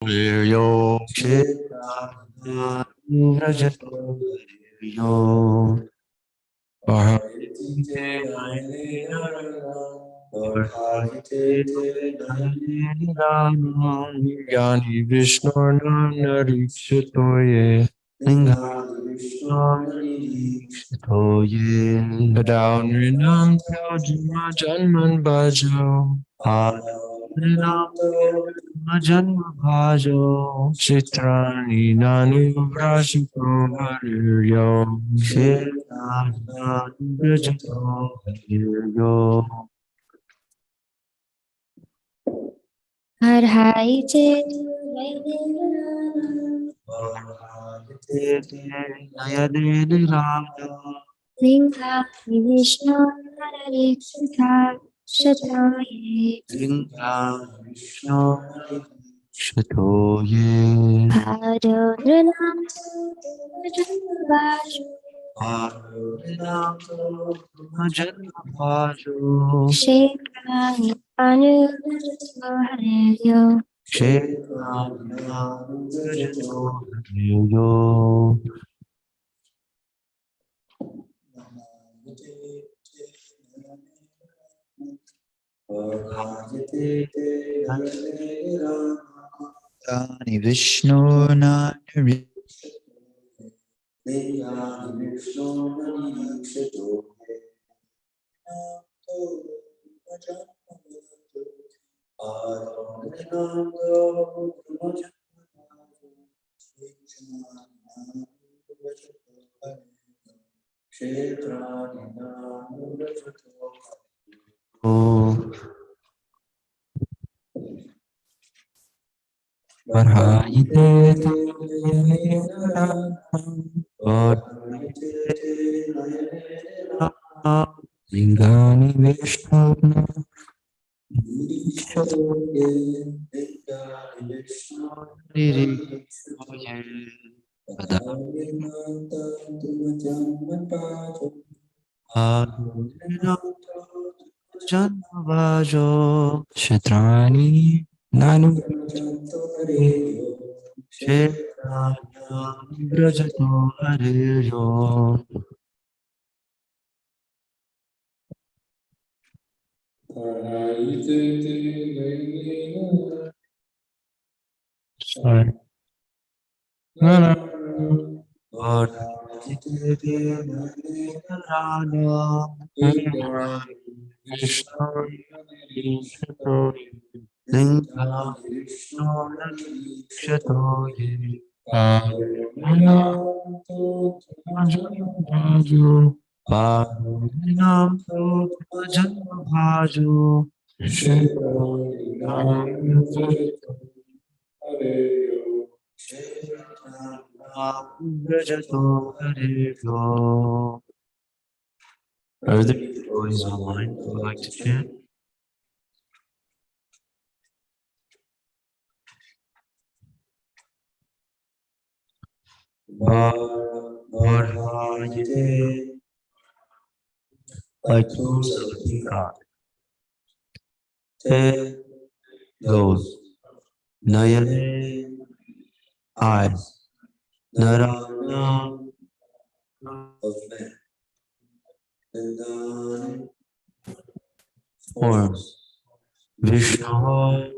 Yo Vrajata Yo Parhayate Yani Vishnu Narikshatoye Lingani Vishnu Narikshatoye Down Rinam Jama Janman Bhajo Rinam Janma Bhajo Chitrani Nanu Vrashito Hariryo Chitrani Vrajito Hariryo Arhaite Linga Vishnu Narikshita Shataye Shatoye Padodranam Janmabhaju Kshetrani Anurvajato Hareyo Tani Vishnu Nari Lingani Vishnu Janmavajo Kshetrani Nanu Kshetrani Vrajato Hareyo. Sorry. Are there devotees online who would like to chant? Like plumes of a peacock. Te goes. Nayane eyes. Narana of men. Forms. Vishnu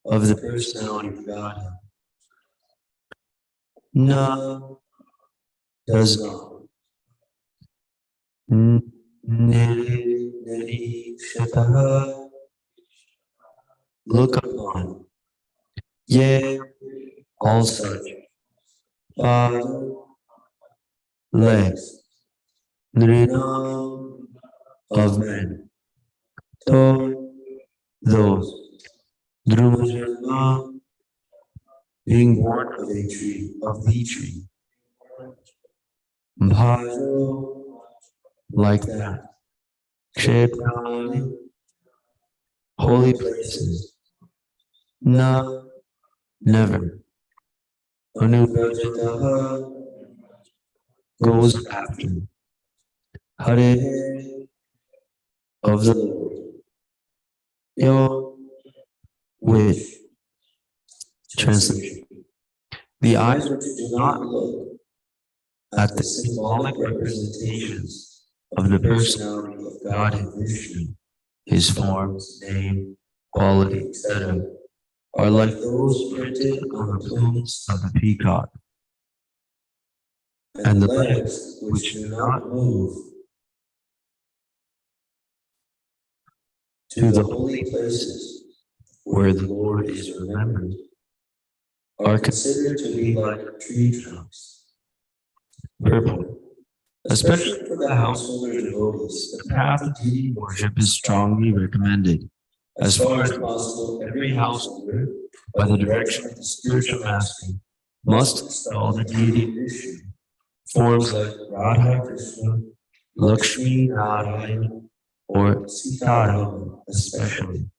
of the personality of Godhead. Na does not. Nirishataha look upon. Ye all such. Legs. Nrinam of men. To those. Drumajana being born of a tree, of the tree. Bhajo like that. Kshetrani holy places. Na never. Anuvrajataha goes after. Hare of the Lord. Yo which Translation. The eyes which do not look at the symbolic representations of the personality of God and Vishnu, his forms, name, quality, etc., are like those printed on the plumes of the peacock. And the legs which do not move to the holy places where the Lord is remembered are considered to be like tree trunks. Purport. Especially for the householder devotees, the path of deity worship is strongly recommended. As far as possible, every householder, by the direction of the spiritual master, must install the deity Vishnu. Forms like Radha Krishna, Lakshmi Narayana, or Sitaram especially,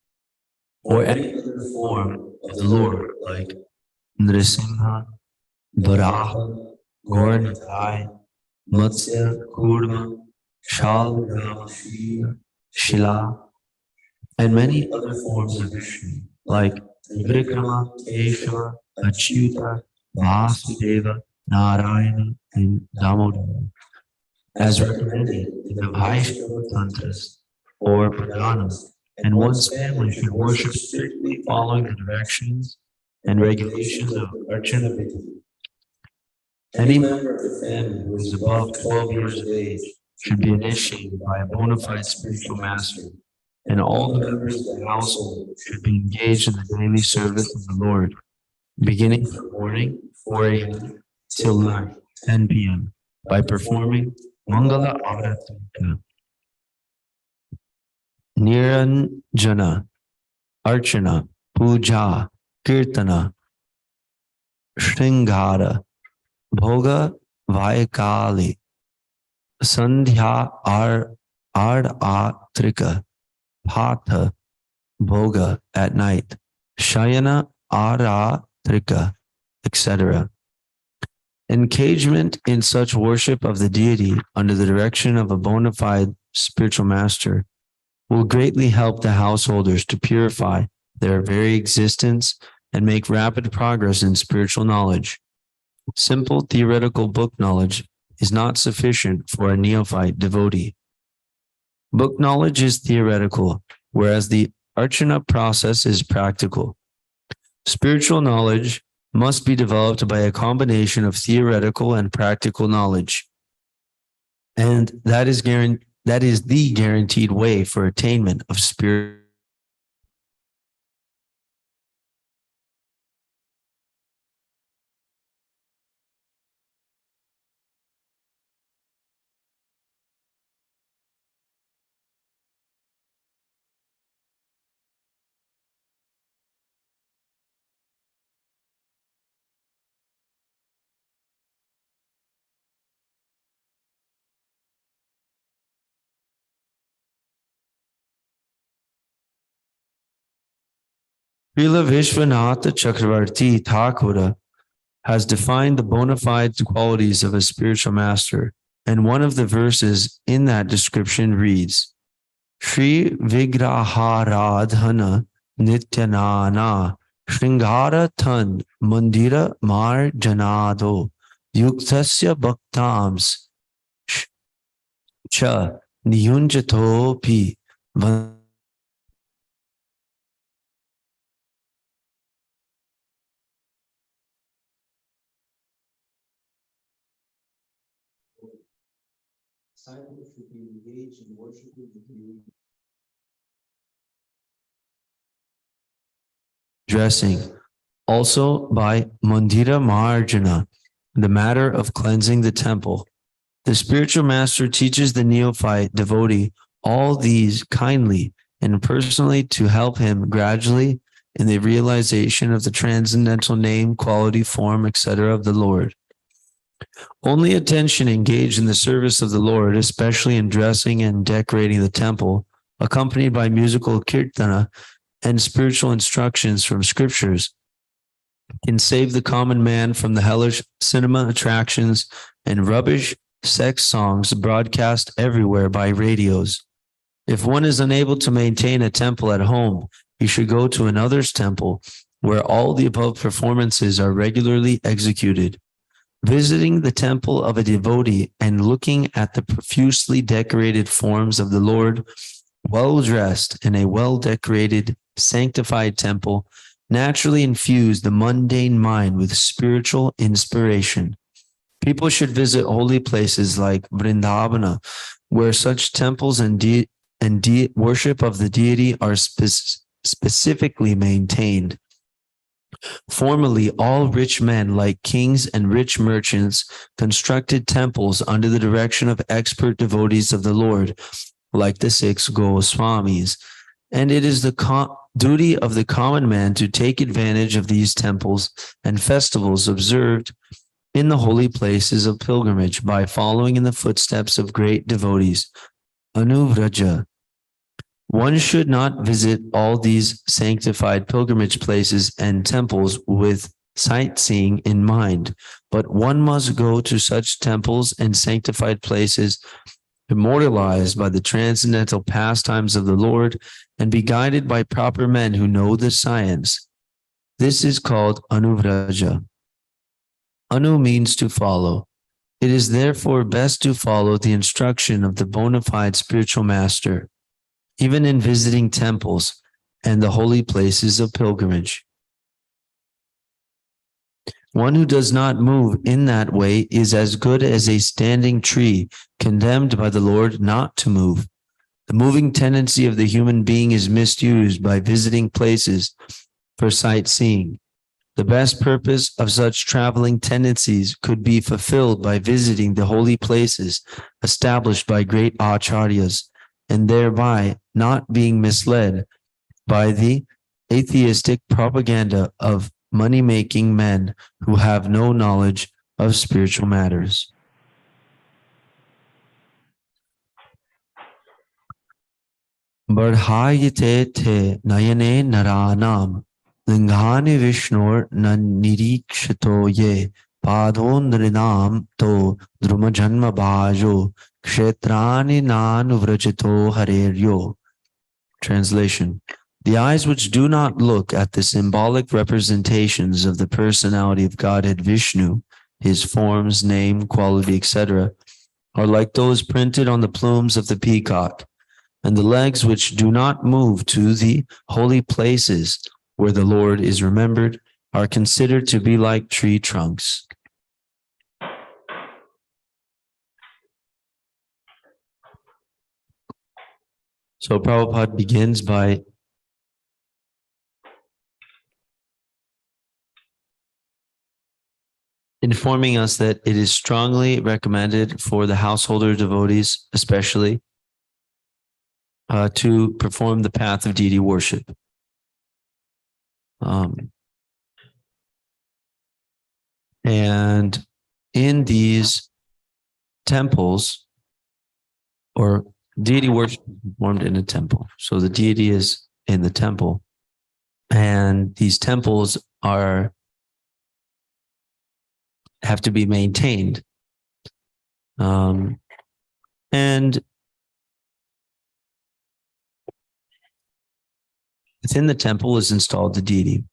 or any other form of the Lord like Nrisimha, Varaha, Gauranitai, Matsya, Kurma, Shalgram, Shila, and many other forms of Vishnu like Vikrama, Keshava, Achyuta, Vasudeva, Narayana, and Damodara, as recommended in the Vaishnava Tantras or Puranas, and one's family should worship strictly following the directions and regulations of Archana Vidhi. Any member of the family who is above 12 years of age should be initiated by a bona fide spiritual master, and all the members of the household should be engaged in the daily service of the Lord, beginning from morning, 4 a.m., till night, 10 p.m., by performing Mangala Aratika, Niranjana, Archana, Puja, Kirtana, Shringara, Bhoga, Vaikali, Sandhya Ardatrika, Patha, Bhoga at night, Shayana Aratrika, etc. Engagement in such worship of the deity under the direction of a bona fide spiritual master will greatly help the householders to purify their very existence and make rapid progress in spiritual knowledge. Simple theoretical book knowledge is not sufficient for a neophyte devotee. Book knowledge is theoretical, whereas the Archana process is practical. Spiritual knowledge must be developed by a combination of theoretical and practical knowledge. And that is the guaranteed way for attainment of spirit. Srila Vishwanatha Chakravarti Thakura has defined the bona fide qualities of a spiritual master, and one of the verses in that description reads, Shri Vigraharadhana Nityanana Shringara Tan Mandira Mar Janado Yuktasya Bhaktams Cha Niyunjatopi disciples should be engaged in worshiping the deity. Dressing, also by Mandira Marjana, the matter of cleansing the temple. The spiritual master teaches the neophyte devotee all these kindly and personally to help him gradually in the realization of the transcendental name, quality, form, etc. of the Lord. Only attention engaged in the service of the Lord, especially in dressing and decorating the temple, accompanied by musical kirtana and spiritual instructions from scriptures, can save the common man from the hellish cinema attractions and rubbish sex songs broadcast everywhere by radios. If one is unable to maintain a temple at home, he should go to another's temple where all the above performances are regularly executed. Visiting the temple of a devotee and looking at the profusely decorated forms of the Lord, well dressed in a well decorated, sanctified temple, naturally infuse the mundane mind with spiritual inspiration. People should visit holy places like Vrindavana, where such temples and worship of the deity are specifically maintained. Formerly, all rich men, like kings and rich merchants, constructed temples under the direction of expert devotees of the Lord, like the 6 Goswamis. And it is the duty of the common man to take advantage of these temples and festivals observed in the holy places of pilgrimage by following in the footsteps of great devotees. Anuvraja. One should not visit all these sanctified pilgrimage places and temples with sightseeing in mind, but one must go to such temples and sanctified places immortalized by the transcendental pastimes of the Lord and be guided by proper men who know the science. This is called Anuvraja. Anu means to follow. It is therefore best to follow the instruction of the bona fide spiritual master, even in visiting temples and the holy places of pilgrimage. One who does not move in that way is as good as a standing tree, condemned by the Lord not to move. The moving tendency of the human being is misused by visiting places for sightseeing. The best purpose of such traveling tendencies could be fulfilled by visiting the holy places established by great acharyas, and thereby not being misled by the atheistic propaganda of money-making men who have no knowledge of spiritual matters. Bardhayate te nayane naranam lingani vishnor nanirikshito ye padon nrinam to drumajanma bhajo kshetrani nanuvrajito hareryo. Translation. The eyes which do not look at the symbolic representations of the personality of Godhead Vishnu, his forms, name, quality, etc., are like those printed on the plumes of the peacock, and the legs which do not move to the holy places where the Lord is remembered are considered to be like tree trunks. So Prabhupada begins by informing us that it is strongly recommended for the householder devotees, especially, to perform the path of deity worship. And in these temples, or deity worship is performed in a temple. So the deity is in the temple, and these temples have to be maintained. And within the temple is installed the deity,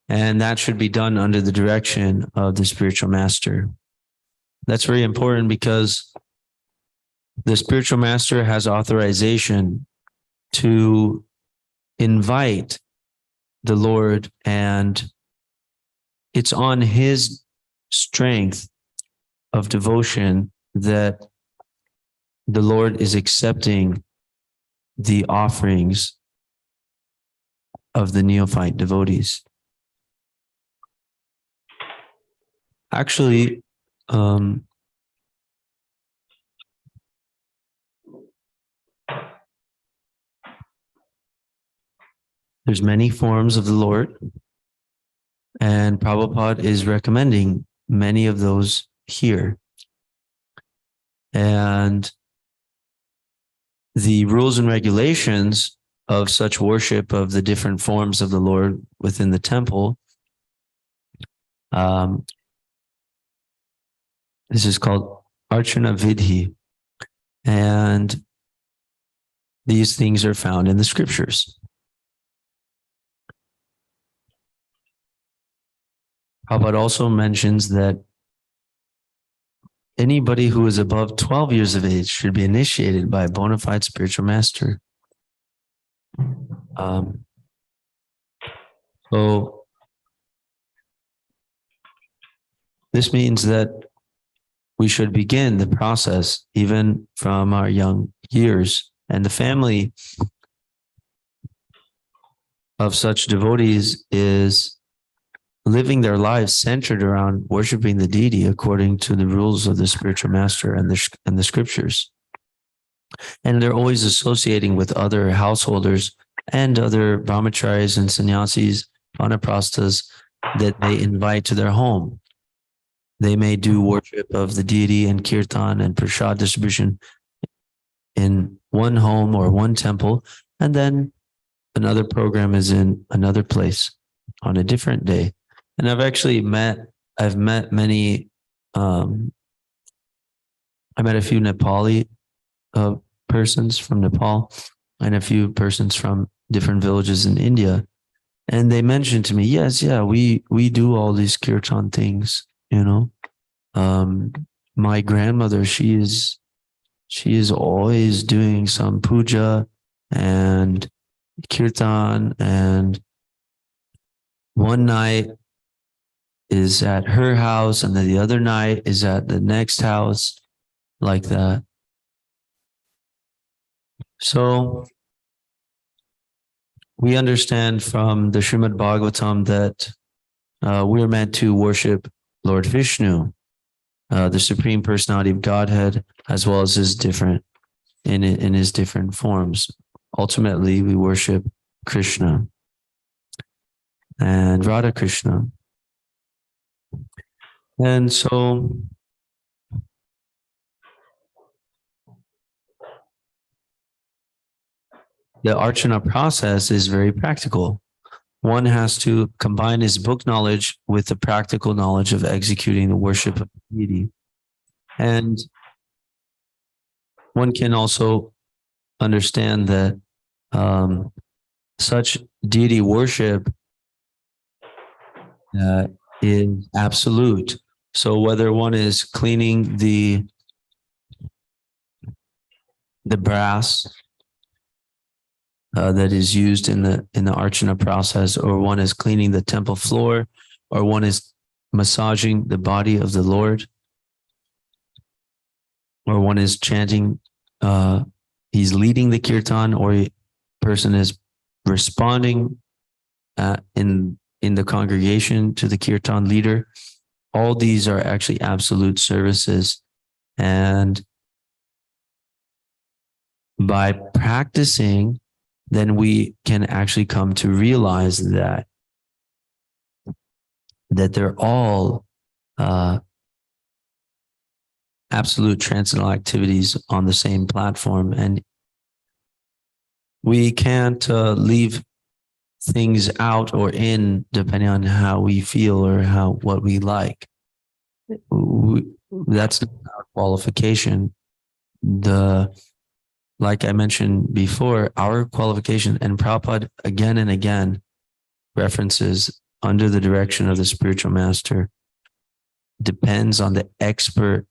and that should be done under the direction of the spiritual master. That's very important because the spiritual master has authorization to invite the Lord, and it's on his strength of devotion that the Lord is accepting the offerings of the neophyte devotees. Actually, there's many forms of the Lord, and Prabhupada is recommending many of those here. And the rules and regulations of such worship of the different forms of the Lord within the temple, this is called Archana Vidhi, and these things are found in the scriptures. Prabhupada also mentions that anybody who is above 12 years of age should be initiated by a bona fide spiritual master. So this means that we should begin the process even from our young years, and the family of such devotees is living their lives centered around worshiping the deity according to the rules of the spiritual master and the scriptures. And they're always associating with other householders and other brahmacharis and sannyasis, vanaprasthas that they invite to their home. They may do worship of the deity and kirtan and prasad distribution in one home or one temple, and then another program is in another place on a different day. And I've met many, I met a few Nepali persons from Nepal and a few persons from different villages in India. And they mentioned to me, yes, yeah, we do all these kirtan things, you know. My grandmother, she is always doing some puja and kirtan, and one night is at her house and then the other night is at the next house, like that. So we understand from the Srimad Bhagavatam that we're meant to worship Lord Vishnu, the Supreme Personality of Godhead, as well as his different in his different forms. Ultimately, we worship Krishna and Radha Krishna. And so the Archana process is very practical. One has to combine his book knowledge with the practical knowledge of executing the worship of the deity. And one can also understand that such deity worship is absolute. So whether one is cleaning the brass that is used in the Archana process, or one is cleaning the temple floor, or one is massaging the body of the Lord, or one is chanting, he's leading the kirtan, or a person is responding in the congregation to the kirtan leader. All these are actually absolute services. And by practicing, then we can actually come to realize that they're all absolute transcendental activities on the same platform. And we can't leave things out or in depending on how we feel or what we like. That's not our qualification. Like I mentioned before, our qualification, and Prabhupada again and again references under the direction of the spiritual master, depends on the expert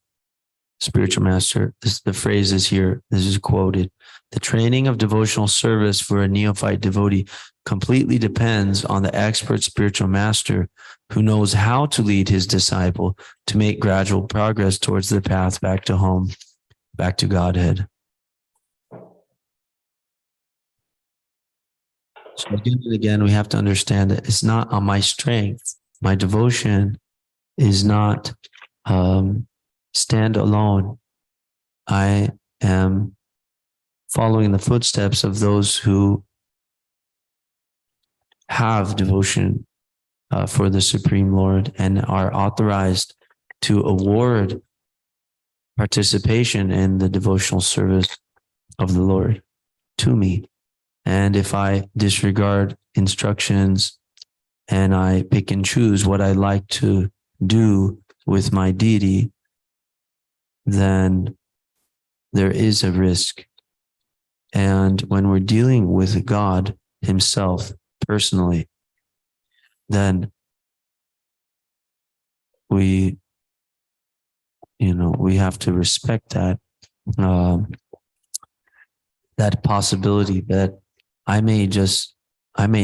spiritual master. The phrase is here, this is quoted. The training of devotional service for a neophyte devotee completely depends on the expert spiritual master who knows how to lead his disciple to make gradual progress towards the path back to home, back to Godhead. So again and again, we have to understand that it's not on my strength. My devotion is not stand alone. I am following the footsteps of those who have devotion for the Supreme Lord and are authorized to award participation in the devotional service of the Lord to me. And if I disregard instructions and I pick and choose what I like to do with my deity, then there is a risk. And when we're dealing with God himself personally, then we have to respect that, that possibility that I may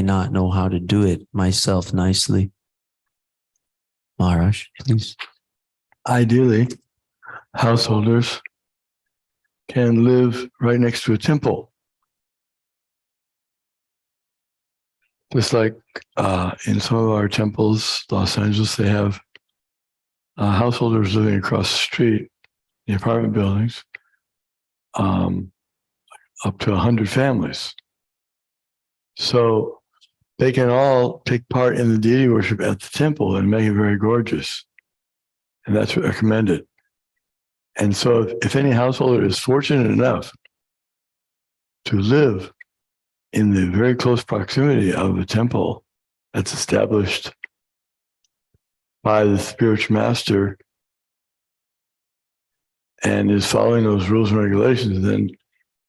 not know how to do it myself nicely. Maharaj, please. Ideally, householders can live right next to a temple. Just like in some of our temples, Los Angeles, they have householders living across the street, in apartment buildings, up to 100 families. So they can all take part in the deity worship at the temple and make it very gorgeous. And that's recommended. And so if any householder is fortunate enough to live in the very close proximity of a temple that's established by the spiritual master and is following those rules and regulations, then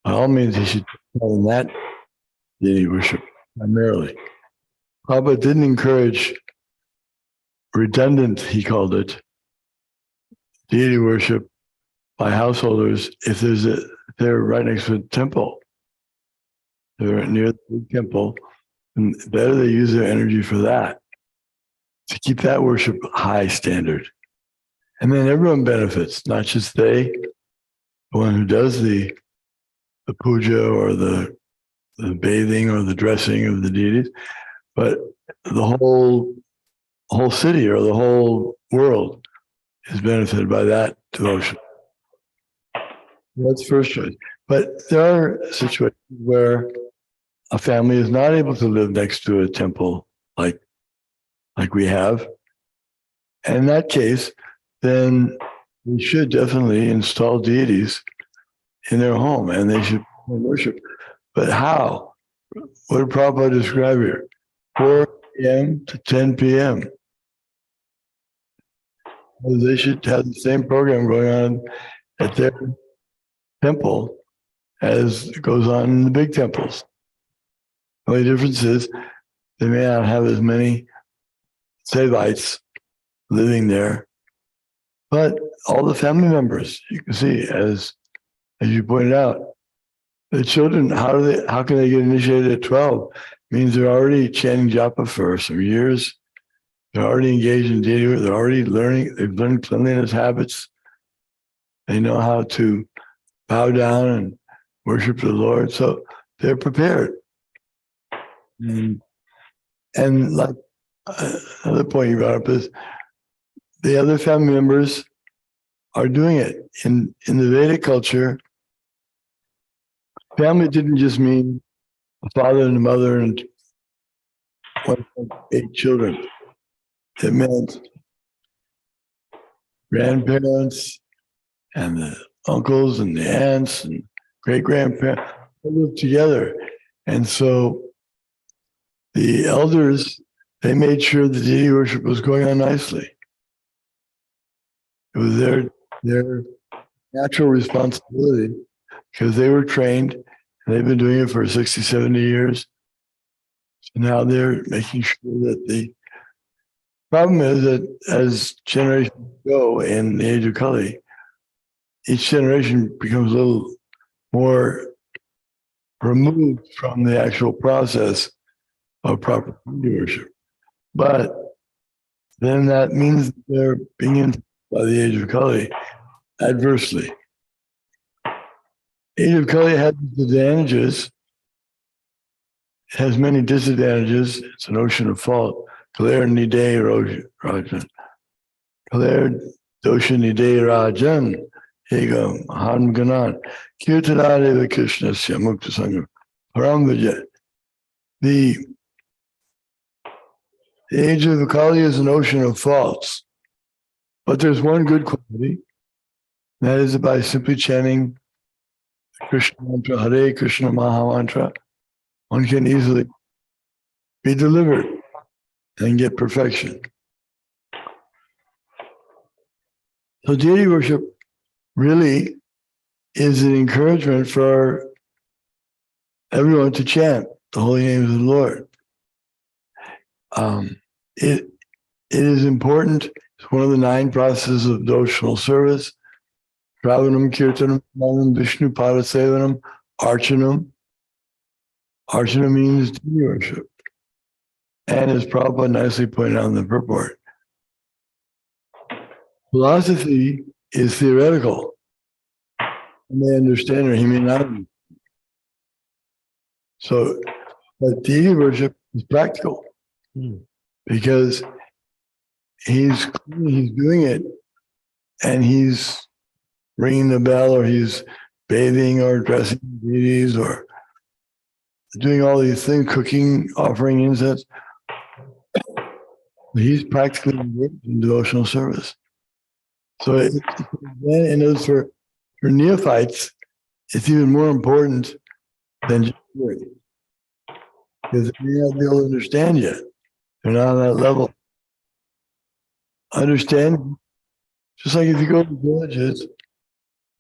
by all means he should follow that deity worship primarily. Prabhupada didn't encourage redundant, he called it, deity worship by householders if they're right next to a temple. They're near the big temple, and better they use their energy for that, to keep that worship high standard. And then everyone benefits, not just they, the one who does the puja or the bathing or the dressing of the deities, but the whole city or the whole world is benefited by that devotion. That's first choice. But there are situations where a family is not able to live next to a temple like we have. And in that case, then we should definitely install deities in their home and they should worship. But how? What did Prabhupada describe here? 4 p.m. to 10 p.m. Well, they should have the same program going on at their temple as goes on in the big temples. The only difference is they may not have as many Sevites living there, but all the family members, you can see, as you pointed out, the children, how can they get initiated at 12? It means they're already chanting japa for some years. They're already engaged in deity. They're already learning. They've learned cleanliness habits. They know how to bow down and worship the Lord. So they're prepared. And like another point you brought up is the other family members are doing it. In the Vedic culture, family didn't just mean a father and a mother and 8 children. It meant grandparents and the uncles and the aunts and great-grandparents all lived together. And so the elders, they made sure the deity worship was going on nicely. It was their natural responsibility because they were trained and they've been doing it for 60, 70 years. So now they're making sure that the problem is that as generations go in the age of Kali, each generation becomes a little more removed from the actual process of proper deity worship. But then that means they're being influenced by the age of Kali adversely. Age of Kali has advantages. It has many disadvantages. It's an ocean of fault. Kaler Nide Rajan. Kaler Dosha Nide Rajan. Ego Han Ganan. Kirtanadeva Krishna Mukta Sangam. Param Vijay. The age of Kali is an ocean of faults. But there's one good quality. That is by simply chanting Krishna mantra, Hare Krishna Maha mantra, one can easily be delivered and get perfection. So deity worship really is an encouragement for everyone to chant the holy names of the Lord. It is important, It's one of the 9 processes of devotional service. Shravanam, Kirtanam, Manam, Vishnu Padasevanam, Archanam. Archana means deity worship. And as Prabhupada nicely pointed out in the purport, philosophy is theoretical. He may understand or he may not. So, but deity worship is practical because he's doing it and he's ringing the bell or he's bathing or dressing deities or doing all these things, cooking, offering incense. He's practically engaged in devotional service. So, for neophytes, it's even more important than just hearing. Because they may not be able to understand yet. They're not on that level. Understand, just like if you go to villages,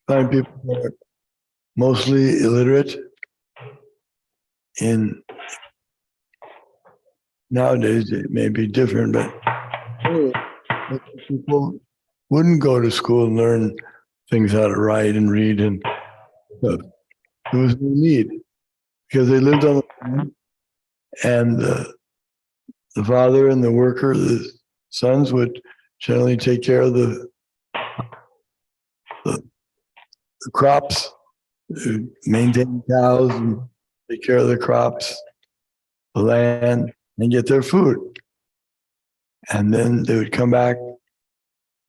find people who are mostly illiterate in nowadays it may be different, but people wouldn't go to school and learn things how to write and read and stuff. There was no need because they lived on the farm and the father and the worker, the sons would generally take care of the crops, maintain cows and take care of the crops, the land, and get their food. And then they would come back.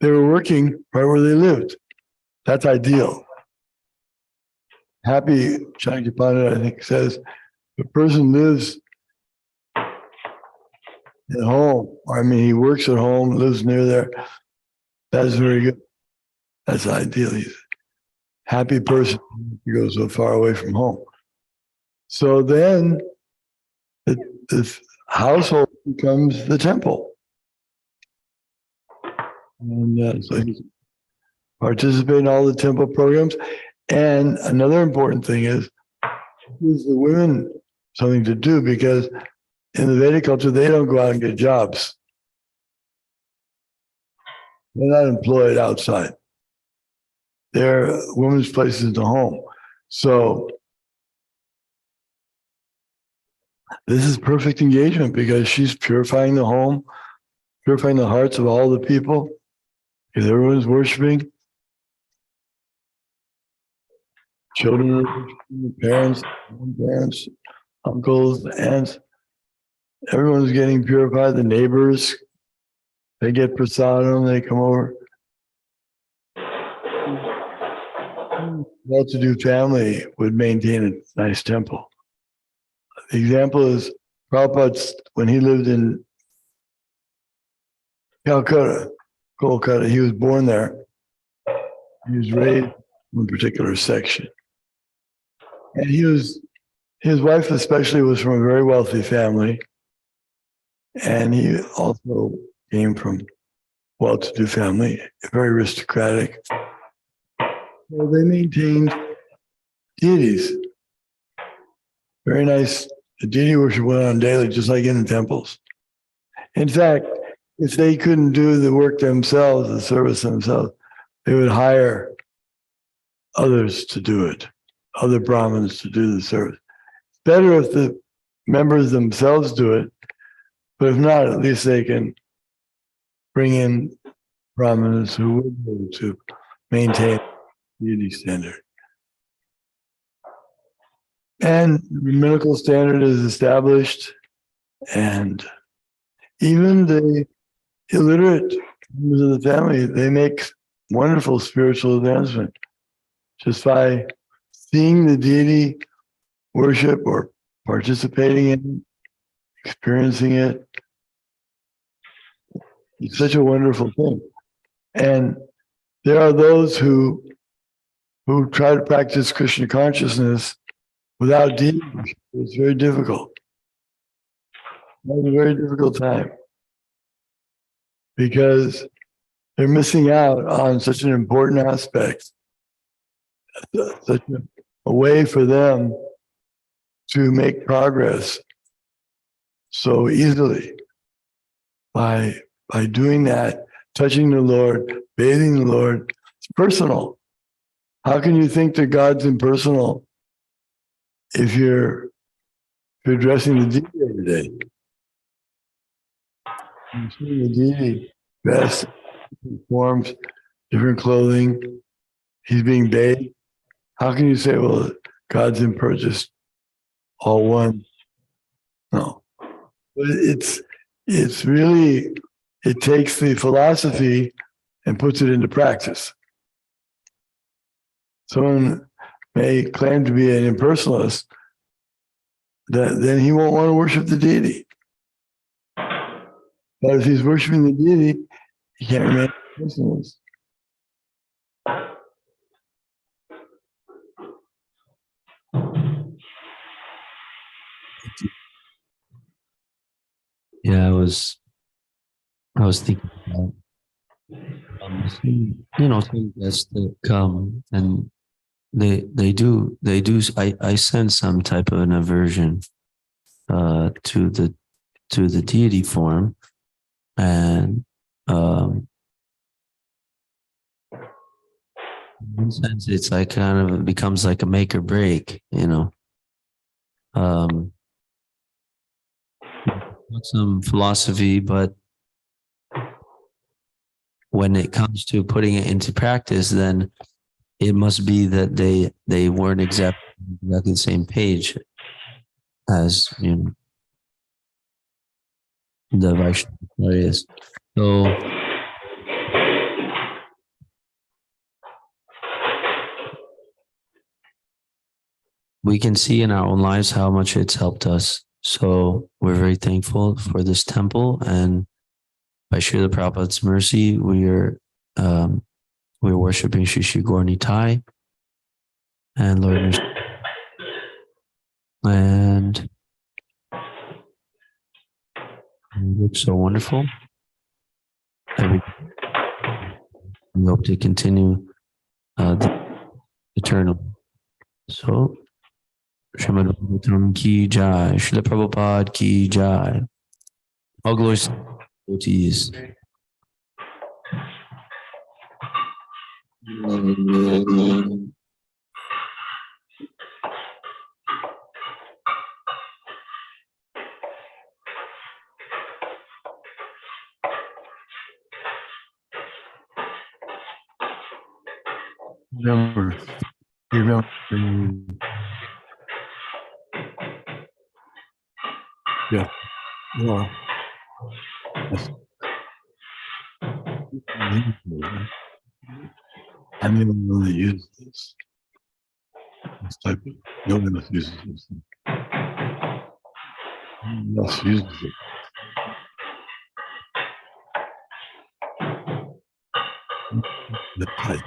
They were working right where they lived. That's ideal. Happy Chanakya Pandit, I think, says, the person lives at home, or I mean, he works at home, lives near there. That's very good. That's ideal. He's a happy person. He goes so far away from home. So then the household becomes the temple. And so he's participating in all the temple programs. And another important thing is, gives the women something to do because in the Vedic culture, they don't go out and get jobs. They're not employed outside. They're women's place is the home. So this is perfect engagement because she's purifying the home, purifying the hearts of all the people, because everyone's worshiping. Children are worshiping, parents, grandparents, uncles, aunts. Everyone's getting purified. The neighbors, they get prasadam, they come over. Well-to-do family would maintain a nice temple. The example is Prabhupada, when he lived in Calcutta, Kolkata, he was born there. He was raised in a particular section. And his wife especially was from a very wealthy family. And he also came from well-to-do family, very aristocratic. So they maintained deities. Very nice. The deity worship went on daily, just like in the temples. In fact, if they couldn't do the work themselves, the service themselves, they would hire others to do it, other Brahmins to do the service. It's better if the members themselves do it, but if not, at least they can bring in Brahmins who would be able to maintain the deity standard. And the medical standard is established, and even the illiterate members of the family, they make wonderful spiritual advancement just by seeing the deity worship or participating in it, experiencing it. It's such a wonderful thing. And there are those who try to practice Krishna consciousness without deity worship. It's very difficult. It's a very difficult time because they're missing out on such an important aspect, such a way for them to make progress so easily by doing that touching the Lord, bathing the Lord. It's personal. How can you think that God's impersonal if you're addressing the deity every day? You're seeing the deity dressed, different forms, different clothing. He's being bathed. How can you say, well, God's impersonal, all one? No. But it's really, it takes the philosophy and puts it into practice. Someone may claim to be an impersonalist, then he won't want to worship the deity. But if he's worshiping the deity, he can't remain a personalist. Yeah, I was thinking about some guests that come and they do I sense some type of an aversion to the deity form, and in one sense it's like kind of, it becomes like a make or break, some philosophy, but when it comes to putting it into practice, then it must be that they weren't exactly the same page as the Vaishnava. So we can see in our own lives how much it's helped us. So we're very thankful for this temple, and by Srila Prabhupada's mercy, we're worshiping Shri Shri Gaur Nitai and Lord Nishant. And it looks so wonderful. We hope to continue the eternal. So, Srimad Bhagavatam ki jai, Srila Prabhupada ki jai. All glories to devotees. Remember. Yeah. Well, I'm the only one that uses this type of, no one else uses this. No one else uses it. The type.